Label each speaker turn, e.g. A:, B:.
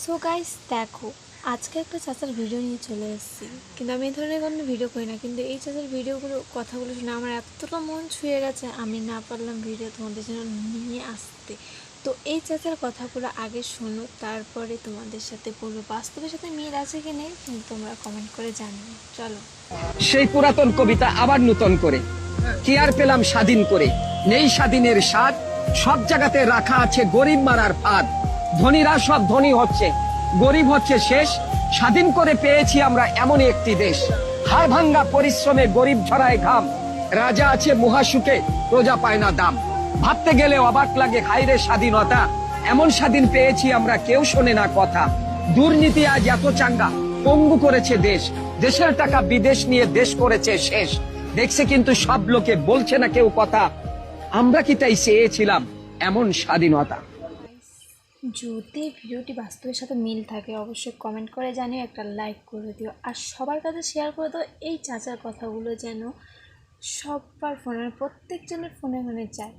A: So guys দেখো, আজকে একটা চাচার ভিডিও নিয়ে চলে এসেছি। কিন্তু আমি এই ধরনের কোনো ভিডিও করি না, কিন্তু এই চাচার কথাগুলো শুনে আমার এতটা মন ছুঁয়ে গেছে, আমি না পারলাম ভিডিও তোমাদের জন্য নিয়ে আসতে। তো এই চাচার কথাগুলো আগে শোনো, তারপরে তোমাদের সাথে বলবো বাস্তবের সাথে মিল আছে কি নেই, কিন্তু তোমরা কমেন্ট করে জানিও। চলো।
B: সেই পুরাতন কবিতা আবার নূতন করে কি আর পেলাম স্বাধীন করে, নেই স্বাধীনের স্বাদ, সব জায়গাতে রাখা আছে গরিব মারার ফাঁদ। ধনীরা সব ধনী হচ্ছে, গরিব হচ্ছে শেষ। স্বাধীন করে পেয়েছি আমরা এমন একটি দেশ, হাড় ভাঙ্গা পরিশ্রমে গরিব ঝরায় ঘাম। রাজা আছে মহাসুখে, প্রজা পায় না দাম। ভাবতে গেলে অবাক লাগে, হায়রে স্বাধীনতা, এমন স্বাধীন পেয়েছি আমরা, কেউ শোনে না কথা। দুর্নীতি আজ এত চাঙ্গা, পঙ্গু করেছে দেশ, দেশের টাকা বিদেশ নিয়ে দেশ করেছে শেষ। দেখছে কিন্তু সব লোকে, বলছে না কেউ কথা। আমরা কি তাই চেয়েছিলাম এমন স্বাধীনতা?
A: যদি ভিডিওটি বাস্তবের সাথে মিল থাকে অবশ্যই কমেন্ট করে জানিও, একটা লাইক করে দিও, আর সবার কাছে শেয়ার করে দাও। এই চাচার কথাগুলো যেন সবার ফোনে, প্রত্যেকজনের ফোনে ফোনে যায়।